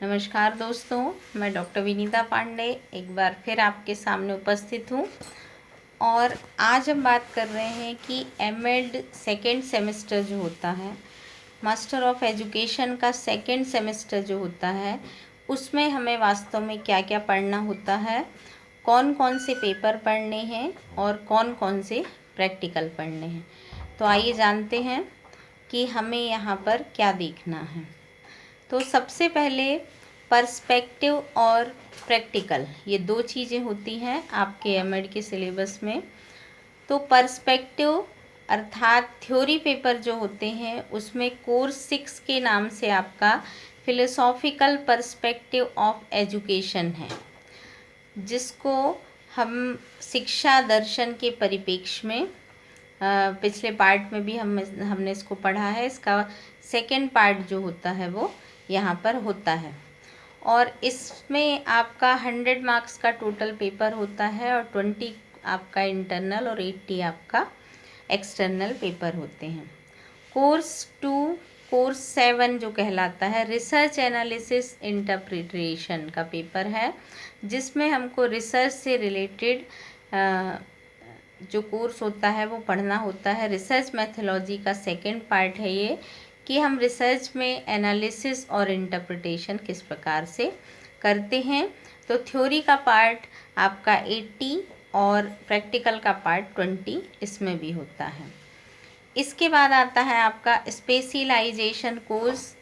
नमस्कार दोस्तों, मैं डॉक्टर विनीता पांडे एक बार फिर आपके सामने उपस्थित हूँ। और आज हम बात कर रहे हैं कि एमएड सेकेंड सेमेस्टर जो होता है, मास्टर ऑफ एजुकेशन का सेकेंड सेमेस्टर जो होता है, उसमें हमें वास्तव में क्या क्या पढ़ना होता है, कौन कौन से पेपर पढ़ने हैं और कौन कौन से प्रैक्टिकल पढ़ने हैं। तो आइए जानते हैं कि हमें यहाँ पर क्या देखना है। तो सबसे पहले पर्सपेक्टिव और प्रैक्टिकल, ये दो चीज़ें होती हैं आपके एमएड के सिलेबस में। तो पर्सपेक्टिव अर्थात थ्योरी पेपर जो होते हैं, उसमें कोर्स 6 के नाम से आपका फिलोसॉफिकल पर्सपेक्टिव ऑफ एजुकेशन है, जिसको हम शिक्षा दर्शन के परिप्रेक्ष्य में पिछले पार्ट में भी हमने इसको पढ़ा है। इसका सेकंड पार्ट जो होता है वो यहाँ पर होता है और इसमें आपका 100 मार्क्स का टोटल पेपर होता है और 20 आपका इंटरनल और 80 आपका एक्सटर्नल पेपर होते हैं। कोर्स 7 जो कहलाता है रिसर्च एनालिसिस इंटरप्रिटेशन का पेपर है, जिसमें हमको रिसर्च से रिलेटेड जो कोर्स होता है वो पढ़ना होता है। रिसर्च मेथोलॉजी का सेकंड पार्ट है ये, कि हम रिसर्च में एनालिसिस और इंटरप्रिटेशन किस प्रकार से करते हैं। तो थ्योरी का पार्ट आपका 80 और प्रैक्टिकल का पार्ट 20 इसमें भी होता है। इसके बाद आता है आपका स्पेशलाइजेशन कोर्स,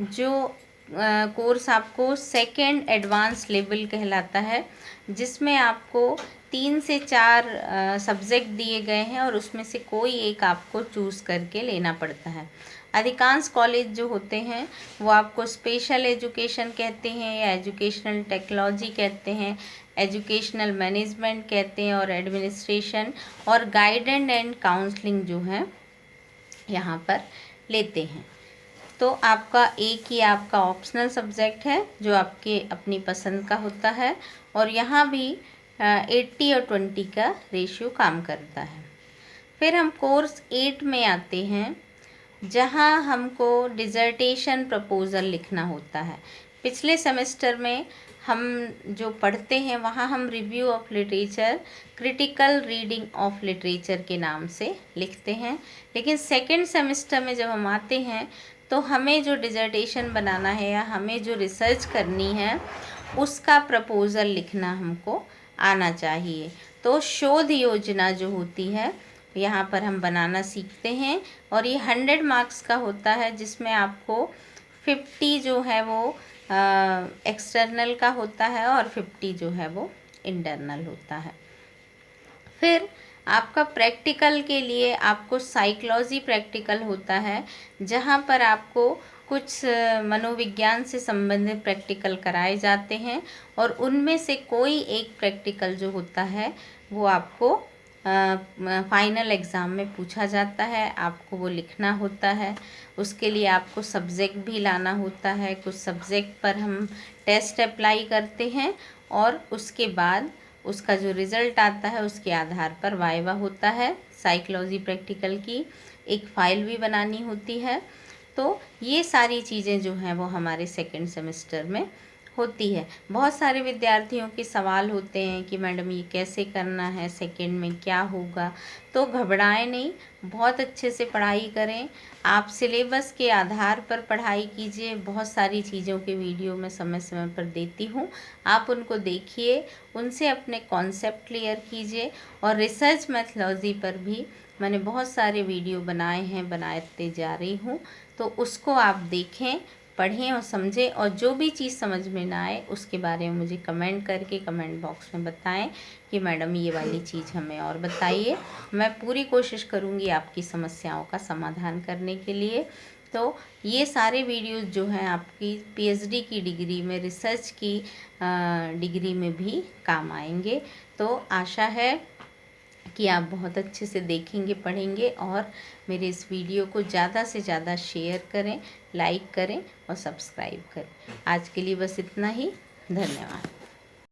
जो कोर्स आपको सेकेंड एडवांस लेवल कहलाता है, जिसमें आपको 3 से 4 सब्जेक्ट दिए गए हैं और उसमें से कोई एक आपको चूज़ करके लेना पड़ता है। अधिकांश कॉलेज जो होते हैं वो आपको स्पेशल एजुकेशन कहते हैं या एजुकेशनल टेक्नोलॉजी कहते हैं, एजुकेशनल मैनेजमेंट कहते हैं और एडमिनिस्ट्रेशन और गाइडेंस एंड काउंसलिंग जो है यहाँ पर लेते हैं। तो आपका एक ही आपका ऑप्शनल सब्जेक्ट है जो आपके अपनी पसंद का होता है और यहाँ भी 80 और 20 का रेशियो काम करता है। फिर हम कोर्स 8 में आते हैं, जहाँ हमको डिज़र्टेशन प्रपोज़ल लिखना होता है। पिछले सेमेस्टर में हम जो पढ़ते हैं वहाँ हम review of literature, critical reading of literature के नाम से लिखते हैं, लेकिन सेकेंड सेमेस्टर में जब हम आते हैं तो हमें जो डिज़र्टेशन बनाना है या हमें जो रिसर्च करनी है उसका प्रपोज़ल लिखना हमको आना चाहिए। तो शोध योजना जो होती है यहाँ पर हम बनाना सीखते हैं और ये 100 मार्क्स का होता है, जिसमें आपको 50 जो है वो एक्सटर्नल का होता है और 50 जो है वो इंटरनल होता है। फिर आपका प्रैक्टिकल के लिए आपको साइकोलॉजी प्रैक्टिकल होता है, जहाँ पर आपको कुछ मनोविज्ञान से संबंधित प्रैक्टिकल कराए जाते हैं और उनमें से कोई एक प्रैक्टिकल जो होता है वो आपको फाइनल एग्ज़ाम में पूछा जाता है, आपको वो लिखना होता है। उसके लिए आपको सब्जेक्ट भी लाना होता है, कुछ सब्जेक्ट पर हम टेस्ट अप्लाई करते हैं और उसके बाद उसका जो रिज़ल्ट आता है उसके आधार पर वाइवा होता है। साइकोलॉजी प्रैक्टिकल की एक फ़ाइल भी बनानी होती है। तो ये सारी चीज़ें जो हैं वो हमारे सेकेंड सेमेस्टर में होती है। बहुत सारे विद्यार्थियों के सवाल होते हैं कि मैडम ये कैसे करना है, सेकेंड में क्या होगा। तो घबराएं नहीं, बहुत अच्छे से पढ़ाई करें। आप सिलेबस के आधार पर पढ़ाई कीजिए। बहुत सारी चीज़ों के वीडियो मैं समय समय पर देती हूँ, आप उनको देखिए, उनसे अपने कॉन्सेप्ट क्लियर कीजिए। और रिसर्च मेथोलॉजी पर भी मैंने बहुत सारे वीडियो बनाए हैं, बनाते जा रही हूँ, तो उसको आप देखें, पढ़ें और समझें। और जो भी चीज़ समझ में ना आए उसके बारे में मुझे कमेंट करके कमेंट बॉक्स में बताएं कि मैडम ये वाली चीज़ हमें और बताइए। मैं पूरी कोशिश करूँगी आपकी समस्याओं का समाधान करने के लिए। तो ये सारे वीडियोस जो हैं आपकी पीएचडी की डिग्री में, रिसर्च की डिग्री में भी काम आएंगे। तो आशा है कि आप बहुत अच्छे से देखेंगे, पढ़ेंगे और मेरे इस वीडियो को ज़्यादा से ज़्यादा शेयर करें, लाइक करें और सब्सक्राइब करें। आज के लिए बस इतना ही। धन्यवाद।